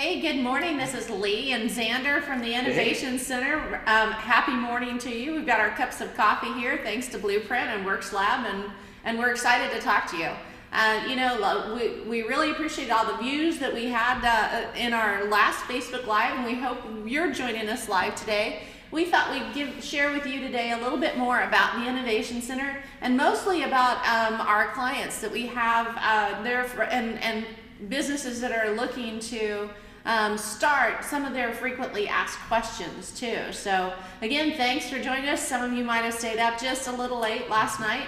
Hey, good morning. This is Lee and Xander from the Ennovation Center. Happy morning to you. We've got our cups of coffee here thanks to Blueprint and Works Lab, and we're excited to talk to you. We really appreciate all the views that we had in our last Facebook Live, and we hope you're joining us live today. We thought we'd share with you today a little bit more about the Ennovation Center, and mostly about our clients that we have there and businesses that are looking to start some of their frequently asked questions too. So again, thanks for joining us. Some of you might have stayed up just a little late last night.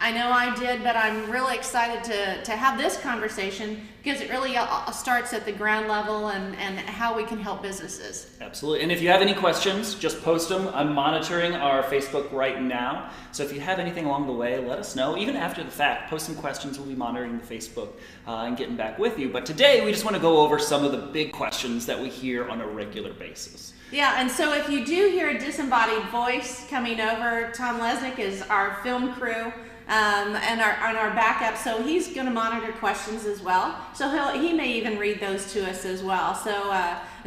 I know I did, but I'm really excited to have this conversation because it really starts at the ground level and how we can help businesses. Absolutely. And if you have any questions, just post them. I'm monitoring our Facebook right now. So if you have anything along the way, let us know. Even after the fact, post some questions. We'll be monitoring the Facebook and getting back with you. But today, we just want to go over some of the big questions that we hear on a regular basis. Yeah, and so if you do hear a disembodied voice coming over, Tom Lesnick is our film crew and our backup, so he's going to monitor questions as well. So he may even read those to us as well. So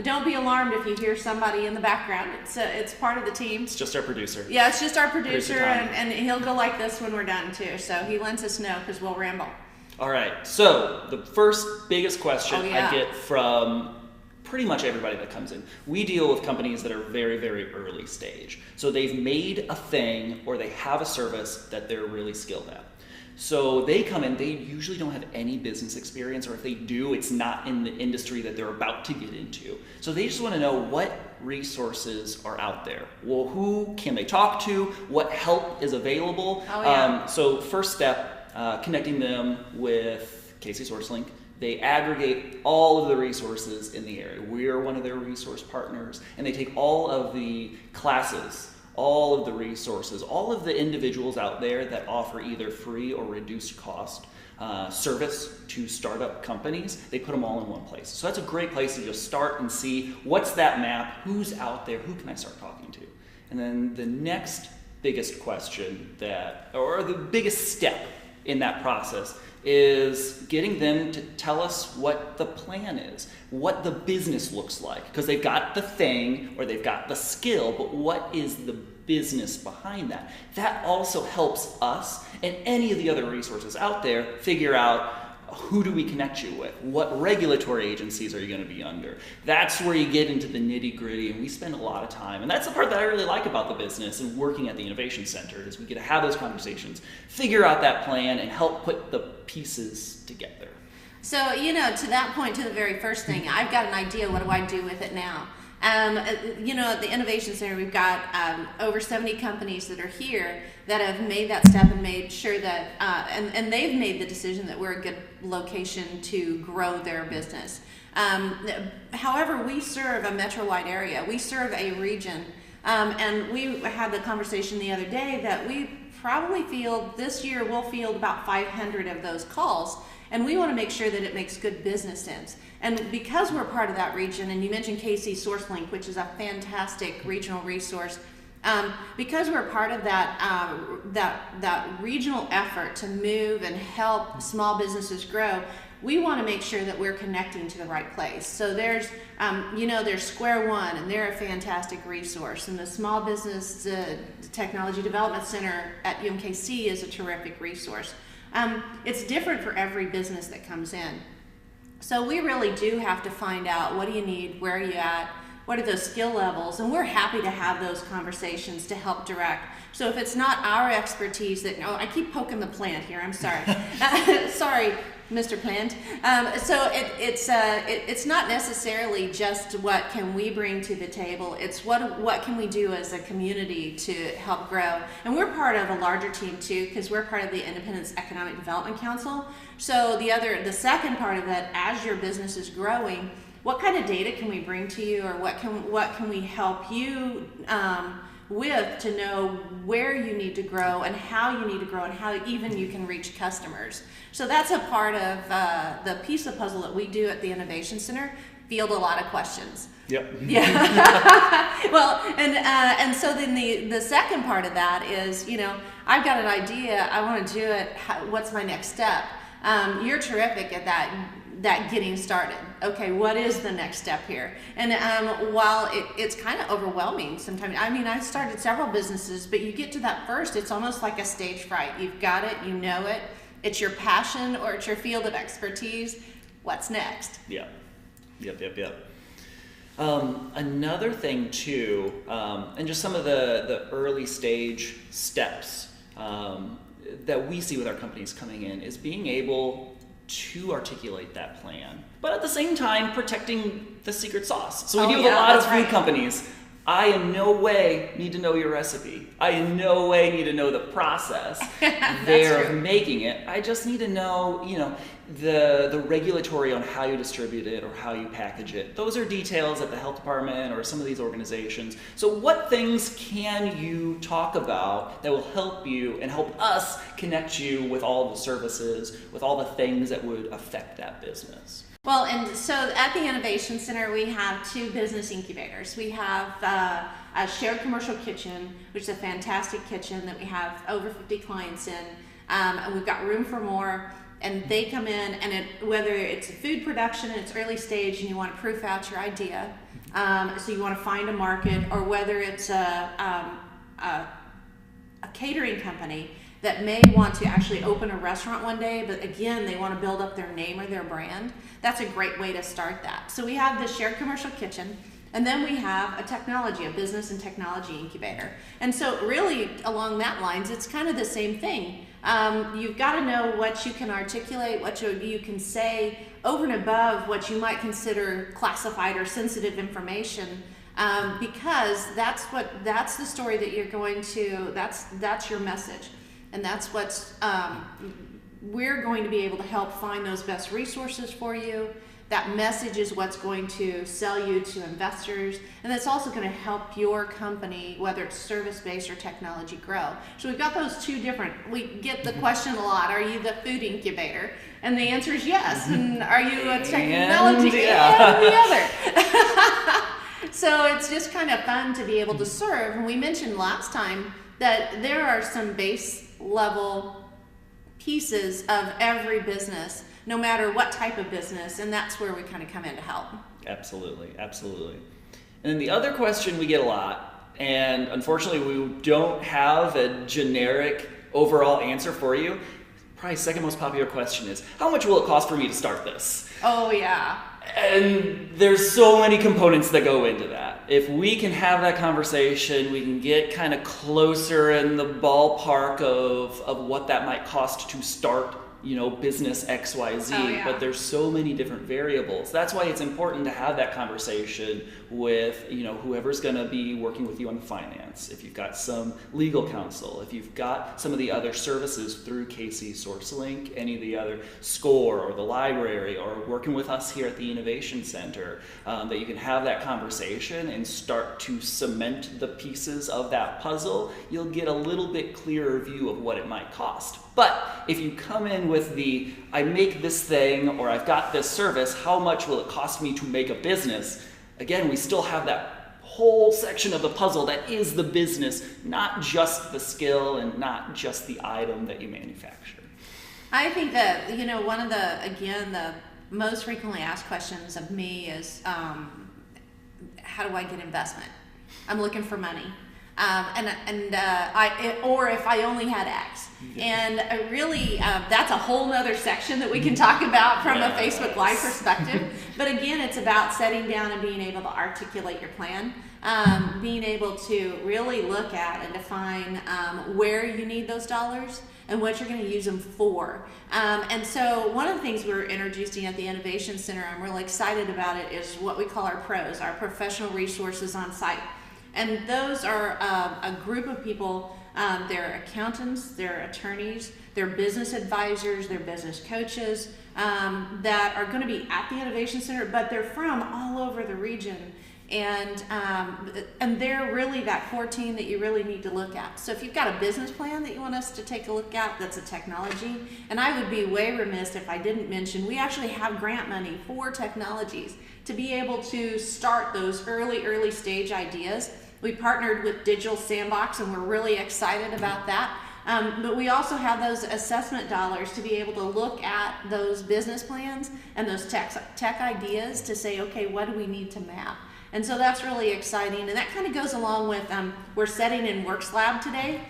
don't be alarmed if you hear somebody in the background. It's part of the team. It's just our producer. Yeah, it's just our producer and he'll go like this when we're done too. So he lets us know because we'll ramble. All right, so the first biggest question I get from pretty much everybody that comes in. We deal with companies that are very, very early stage. So they've made a thing or they have a service that they're really skilled at. So they come in, they usually don't have any business experience, or if they do, it's not in the industry that they're about to get into. So they just want to know what resources are out there. Well, who can they talk to? What help is available? So first step, connecting them with Casey SourceLink. They aggregate all of the resources in the area. We are one of their resource partners, and they take all of the classes, all of the resources, all of the individuals out there that offer either free or reduced cost service to startup companies. They put them all in one place. So that's a great place to just start and see what's that map, who's out there, who can I start talking to? And then the next biggest question or the biggest step in that process is getting them to tell us what the plan is, what the business looks like, because they've got the thing or they've got the skill, but what is the business behind that? That also helps us and any of the other resources out there figure out who do we connect you with? What regulatory agencies are you going to be under? That's where you get into the nitty-gritty, and we spend a lot of time. And that's the part that I really like about the business and working at the Ennovation Center is we get to have those conversations, figure out that plan, and help put the pieces together. So, to that point, to the very first thing, I've got an idea, what do I do with it now? At the Ennovation Center, we've got over 70 companies that are here that have made that step and made sure that, and they've made the decision that we're a good location to grow their business. However, we serve a metro-wide area. We serve a region, and we had the conversation the other day that we probably this year we'll field about 500 of those calls. And we want to make sure that it makes good business sense. And because we're part of that region, and you mentioned Casey SourceLink, which is a fantastic regional resource, because we're part of that regional effort to move and help small businesses grow, we want to make sure that we're connecting to the right place. So there's Square One, and they're a fantastic resource. And the Small Business Technology Development Center at UMKC is a terrific resource. It's different for every business that comes in. So we really do have to find out, what do you need, where are you at, what are those skill levels, and we're happy to have those conversations to help direct. So if it's not our expertise I keep poking the plant here, I'm sorry. Sorry, Mr. Plant. So it's not necessarily just what can we bring to the table, it's what can we do as a community to help grow. And we're part of a larger team too, because we're part of the Independence Economic Development Council. So the second part of that, as your business is growing, what kind of data can we bring to you, or what can we help you with to know where you need to grow and how you need to grow and how even you can reach customers. So that's a part of the piece of the puzzle that we do at the Ennovation Center, field a lot of questions. Yep. Yeah. Well, and so then the second part of that is, I've got an idea, I want to do it, what's my next step? You're terrific at that. that getting started. Okay, what is the next step here? And while it's kind of overwhelming sometimes, I mean, I've started several businesses, but you get to that first, it's almost like a stage fright. You've got it, you know it, it's your passion or it's your field of expertise. What's next? Yeah. Yep. Another thing too, and just some of the early stage steps that we see with our companies coming in is being able to articulate that plan, but at the same time protecting the secret sauce. So we deal with a lot of food companies. I in no way need to know your recipe. I in no way need to know the process there of making it. I just need to know, the regulatory on how you distribute it or how you package it. Those are details at the health department or some of these organizations. So what things can you talk about that will help you and help us connect you with all the services, with all the things that would affect that business? Well, and so at the Ennovation Center, we have 2 business incubators. We have a shared commercial kitchen, which is a fantastic kitchen that we have over 50 clients in, and we've got room for more. And they come in, and whether it's a food production in its early stage and you want to proof out your idea, so you want to find a market, or whether it's a catering company that may want to actually open a restaurant one day, but again, they want to build up their name or their brand, that's a great way to start that. So we have the shared commercial kitchen, and then we have a business and technology incubator. And so really along that lines, it's kind of the same thing. You've got to know what you can articulate, what you can say over and above what you might consider classified or sensitive information, because that's the story that you're going to, that's your message. And that's what's, we're going to be able to help find those best resources for you. That message is what's going to sell you to investors, and that's also going to help your company, whether it's service-based or technology, grow. So we've got those 2 different, we get the question a lot, are you the food incubator? And the answer is yes. And are you a technology? And the other. So it's just kind of fun to be able to serve. And we mentioned last time that there are some base level pieces of every business, no matter what type of business, and that's where we kind of come in to help. Absolutely. And then the other question we get a lot, and unfortunately we don't have a generic overall answer for you, probably second most popular question is, how much will it cost for me to start this? Oh yeah. And there's so many components that go into that. If we can have that conversation, we can get kind of closer in the ballpark of what that might cost to start, business XYZ, but there's so many different variables. That's why it's important to have that conversation with, whoever's going to be working with you on finance. If you've got some legal counsel, if you've got some of the other services through KC SourceLink, any of the other SCORE or the library, or working with us here at the Ennovation Center, that you can have that conversation and start to cement the pieces of that puzzle, you'll get a little bit clearer view of what it might cost. But if you come in with I make this thing, or I've got this service, how much will it cost me to make a business? Again, we still have that whole section of the puzzle that is the business, not just the skill and not just the item that you manufacture. I think that, one of the most frequently asked questions of me is, how do I get investment? I'm looking for money. Or if I only had X. And really, that's a whole nother section that we can talk about from a Facebook Live perspective. But again, it's about setting down and being able to articulate your plan, being able to really look at and define where you need those dollars and what you're going to use them for. And so one of the things we're introducing at the Ennovation Center, I'm really excited about it, is what we call our pros, our professional resources on site. And those are a group of people, they're accountants, they're attorneys, they're business advisors, they're business coaches, that are going to be at the Ennovation Center, but they're from all over the region. And they're really that core team that you really need to look at. So if you've got a business plan that you want us to take a look at, that's a technology. And I would be way remiss if I didn't mention, we actually have grant money for technologies to be able to start those early stage ideas. We partnered with Digital Sandbox, and we're really excited about that. But we also have those assessment dollars to be able to look at those business plans and those tech ideas to say, okay, what do we need to map? And so that's really exciting. And that kind of goes along with, we're setting in Works Lab today.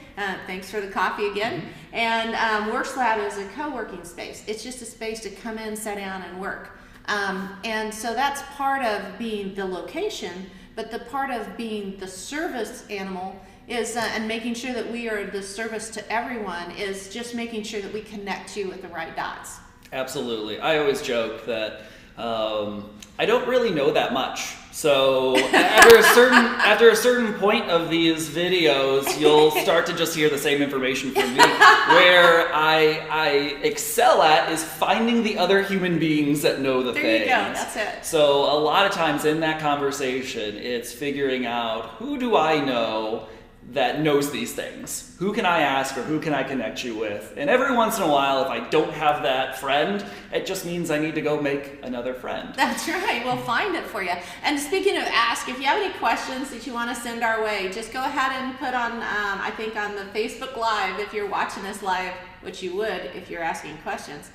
Thanks for the coffee again. And Works Lab is a co-working space. It's just a space to come in, sit down, and work. And so that's part of being the location, but the part of being the service animal is, and making sure that we are the service to everyone, is just making sure that we connect you with the right dots. Absolutely. I always joke that I don't really know that much. So after a certain point of these videos, you'll start to just hear the same information from me. Where I excel at is finding the other human beings that know the things. There you go, that's it. So a lot of times in that conversation, it's figuring out, who do I know that knows these things? Who can I ask, or who can I connect you with? And every once in a while, if I don't have that friend, it just means I need to go make another friend. That's right. We'll find it for you. And speaking of ask, if you have any questions that you want to send our way, just go ahead and put on, I think on the Facebook Live, if you're watching us live, which you would if you're asking questions,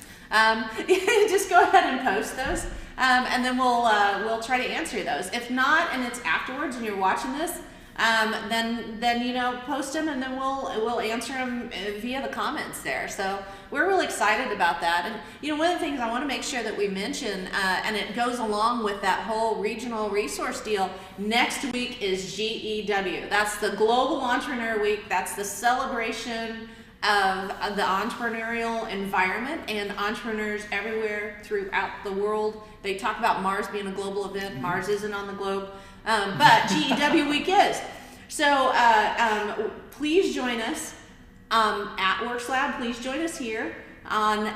just go ahead and post those, and then we'll try to answer those. If not, and it's afterwards and you're watching this, then you know, post them, and then we'll answer them via the comments there. So we're really excited about that. And you know, one of the things I want to make sure that we mention, and it goes along with that whole regional resource deal, next week is GEW. That's the Global Entrepreneur Week. That's the celebration of the entrepreneurial environment and entrepreneurs everywhere throughout the world. They talk about Mars being a global event. Mars isn't on the globe. But GEW Week is. So please join us at Works Lab. Please join us here on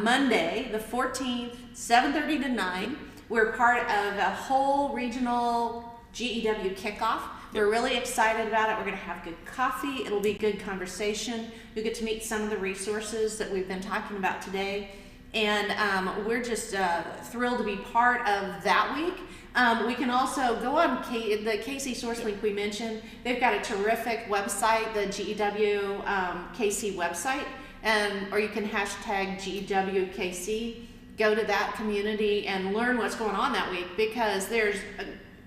Monday, the 14th, 7:30 to 9. We're part of a whole regional GEW kickoff. We're really excited about it. We're going to have good coffee. It'll be good conversation. You'll get to meet some of the resources that we've been talking about today. And we're just thrilled to be part of that week. We can also go on the KC Source Link we mentioned. They've got a terrific website, the GEW KC website, or you can hashtag GEW KC. Go to that community and learn what's going on that week, because there's,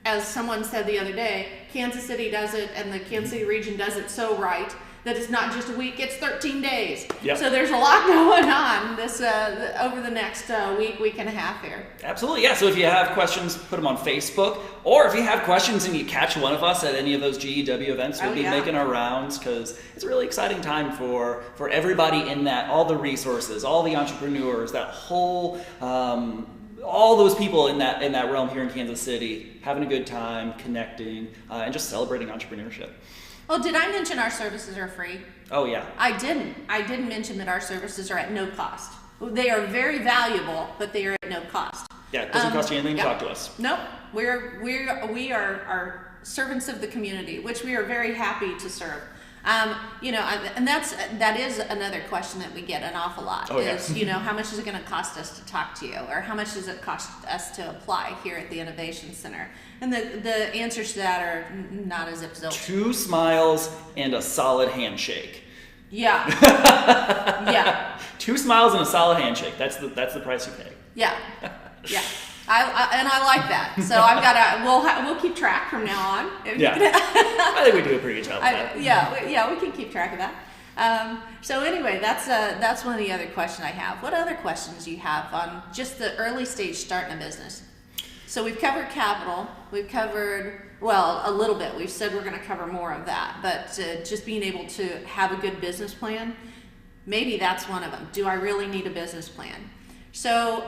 as someone said the other day, Kansas City does it, and the Kansas City region does it so right that it's not just a week, it's 13 days. Yep. So there's a lot going on this over the next week and a half here. Absolutely, yeah. So if you have questions, put them on Facebook. Or if you have questions and you catch one of us at any of those GEW events, we'll be making our rounds, because it's a really exciting time for everybody in that, all the resources, all the entrepreneurs, that whole, all those people in that realm here in Kansas City, having a good time, connecting, and just celebrating entrepreneurship. Well, did I mention our services are free? Oh, yeah. I didn't. I didn't mention that our services are at no cost. They are very valuable, but they are at no cost. Yeah, it doesn't cost you anything to talk to us. Nope. We are servants of the community, which we are very happy to serve. You know, and that is another question that we get an awful lot. You know, how much is it going to cost us to talk to you, or how much does it cost us to apply here at the Ennovation Center? And the answers to that are not as if zilch. 2 smiles and a solid handshake. Yeah. Yeah. 2 smiles and a solid handshake. That's the price you pay. Yeah. Yeah. I like that. So I've got we'll keep track from now on. Yeah. I think we do a pretty good job of that. Yeah, we can keep track of that. So anyway, that's one of the other questions I have. What other questions do you have on just the early stage starting a business? So we've covered capital. We've covered, well, a little bit. We've said we're going to cover more of that. But just being able to have a good business plan, maybe that's one of them. Do I really need a business plan? So,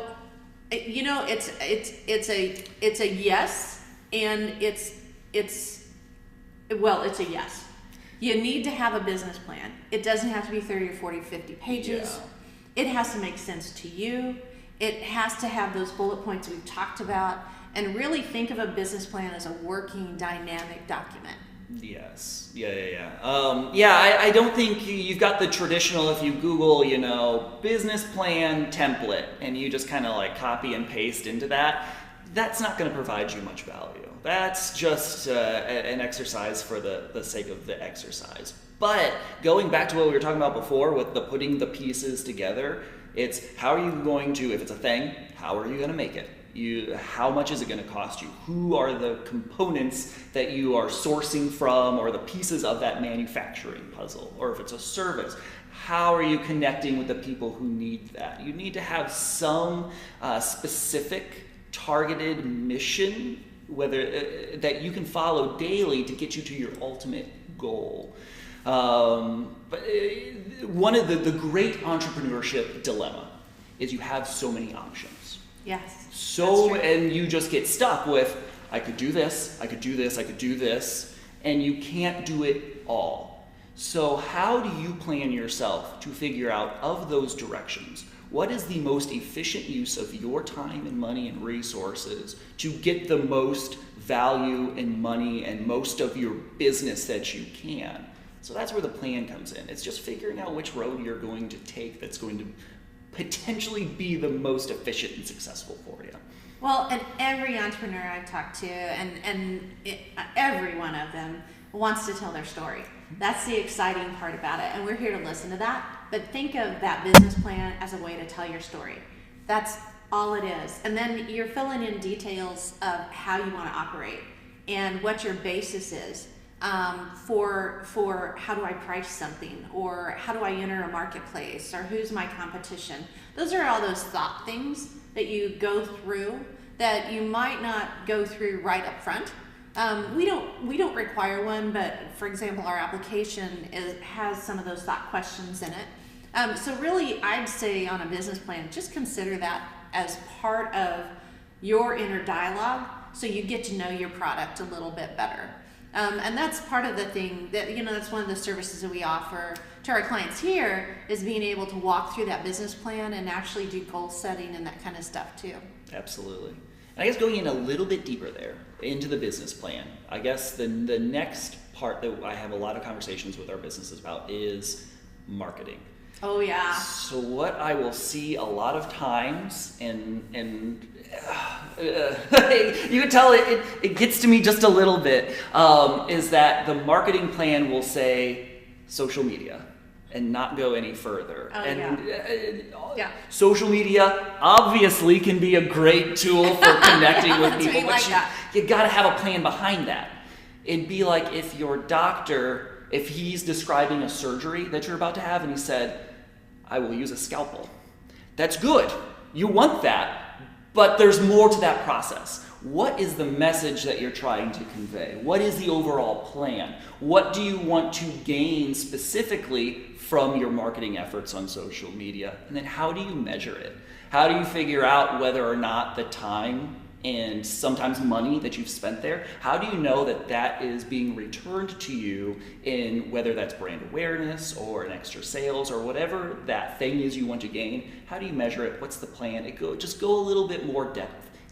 you know, it's a yes, and it's a yes. You need to have a business plan. It doesn't have to be 30 or 40, 50 pages. Yeah. It has to make sense to you. It has to have those bullet points we've talked about, and really think of a business plan as a working, dynamic document. Yes. Yeah. I don't think you've got the traditional, if you Google, you know, business plan template, and you just kind of like copy and paste into that, that's not going to provide you much value. That's just an exercise for the sake of the exercise. But going back to what we were talking about before with the putting the pieces together, it's how are you going to, if it's a thing, how are you going to make it? How much is it going to cost you? Who are the components that you are sourcing from, or the pieces of that manufacturing puzzle? Or if it's a service, how are you connecting with the people who need that? You need to have some specific targeted mission, whether that you can follow daily to get you to your ultimate goal. But one of the great entrepreneurship dilemma is you have so many options. Yes. And you just get stuck with, I could do this, I could do this, I could do this, and you can't do it all. So how do you plan yourself to figure out, of those directions, what is the most efficient use of your time and money and resources to get the most value and money and most of your business that you can? So that's where the plan comes in. It's just figuring out which road you're going to take that's going to potentially be the most efficient and successful for you. Well, and every entrepreneur I've talked to, every one of them wants to tell their story. That's the exciting part about it, and we're here to listen to that. But think of that business plan as a way to tell your story. That's all it is. And then you're filling in details of how you want to operate and what your basis is. For how do I price something, or how do I enter a marketplace, or who's my competition. Those are all those thought things that you go through that you might not go through right up front. We don't require one, but for example, our application has some of those thought questions in it. So really, I'd say on a business plan, just consider that as part of your inner dialogue, so you get to know your product a little bit better. And that's part of the thing that, that's one of the services that we offer to our clients here, is being able to walk through that business plan and actually do goal setting and that kind of stuff too. Absolutely. And I guess going in a little bit deeper there into the business plan, I guess the next part that I have a lot of conversations with our businesses about is marketing. Oh yeah. So what I will see a lot of times, and you can tell it gets to me just a little bit, is that the marketing plan will say social media and not go any further. Oh, yeah. Social media obviously can be a great tool for connecting with people, but you got to have a plan behind that. It'd be like if your doctor, if he's describing a surgery that you're about to have and he said, I will use a scalpel. That's good. You want that, but there's more to that process. What is the message that you're trying to convey? What is the overall plan? What do you want to gain specifically from your marketing efforts on social media? And then how do you measure it? How do you figure out whether or not the time and sometimes money that you've spent there, how do you know that that is being returned to you in whether that's brand awareness or an extra sales or whatever that thing is you want to gain? How do you measure it? What's the plan? Just go a little bit more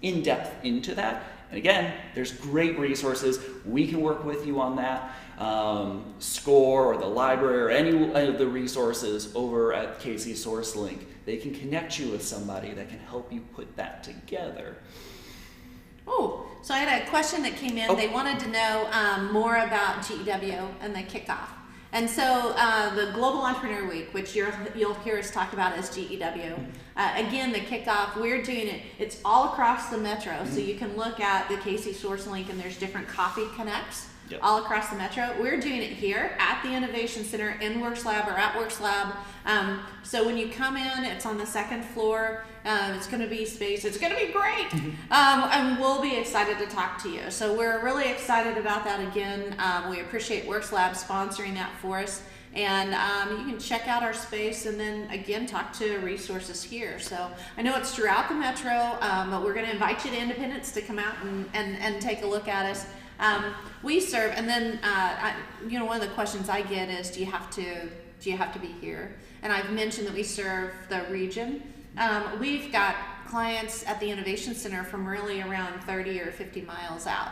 in depth into that. And again, there's great resources. We can work with you on that. SCORE or the library or any of the resources over at KC SourceLink, they can connect you with somebody that can help you put that together. Oh, so I had a question that came in. Oh. They wanted to know more about GEW and the kickoff. And so the Global Entrepreneur Week, which you'll hear us talk about as GEW, again, the kickoff, we're doing it, it's all across the metro. So you can look at the KC SourceLink and there's different coffee connects all across the metro. We're doing it here at the Innovation Center in WorksLab or at WorksLab. So when you come in, it's on the second floor. It's going to be space. It's going to be great. And we'll be excited to talk to you. So we're really excited about that again. We appreciate WorksLab sponsoring that for us. And you can check out our space and then again talk to resources here. So I know it's throughout the metro, but we're going to invite you to Independence to come out and take a look at us. We serve, and then one of the questions I get is, do you have to be here? And I've mentioned that we serve the region. We've got clients at the Ennovation Center from really around 30 or 50 miles out.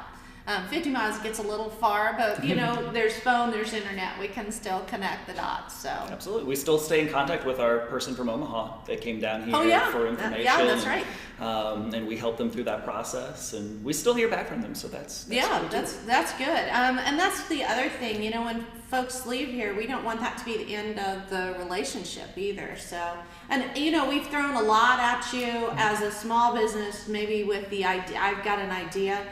50 miles gets a little far, but there's phone, there's internet. We can still connect the dots. So absolutely, we still stay in contact with our person from Omaha that came down here for information. Yeah, that's right. And we help them through that process, and we still hear back from them. So that's good. And that's the other thing. When folks leave here, we don't want that to be the end of the relationship either. So, and you know, we've thrown a lot at you as a small business, maybe with the idea, I've got an idea.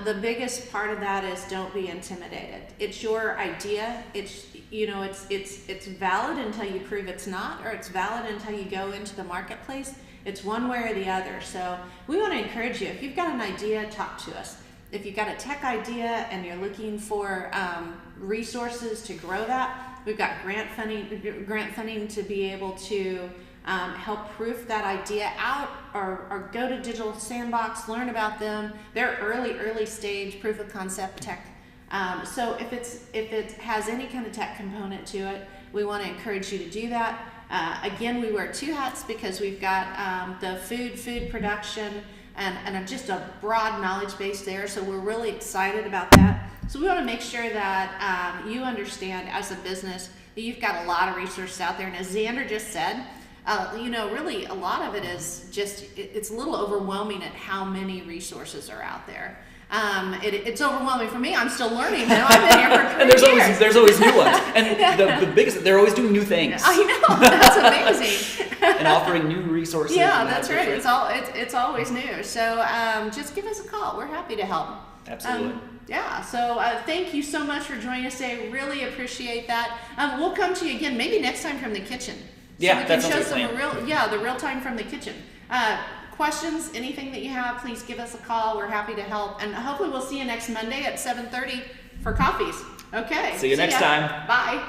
The biggest part of that is don't be intimidated. It's your idea. It's, you know, it's valid until you prove it's not, or it's valid until you go into the marketplace. It's one way or the other. So we want to encourage you, if you've got an idea, talk to us. If you've got a tech idea and you're looking for resources to grow that, we've got grant funding to be able to help proof that idea out, or go to Digital Sandbox, learn about them. They're early stage proof of concept tech. So if it has any kind of tech component to it, we want to encourage you to do that. Again, we wear two hats because we've got the food production and just a broad knowledge base there. So we're really excited about that. So we want to make sure that you understand as a business that you've got a lot of resources out there. And as Xander just said, you know, really a lot of it is just, it's a little overwhelming at how many resources are out there. It's overwhelming for me. I'm still learning now. I've been here for 3 and there's always new ones. And the biggest, they're always doing new things. I know, that's amazing. And offering new resources. Yeah, that's right. It's always new. So just give us a call. We're happy to help. Absolutely. Yeah, so thank you so much for joining us today. Really appreciate that. We'll come to you again maybe next time from the kitchen. So yeah, we can that sounds show like some the real time from the kitchen. Questions, anything that you have, please give us a call. We're happy to help. And hopefully we'll see you next Monday at 7:30 for coffees. Okay. See you next time. Bye.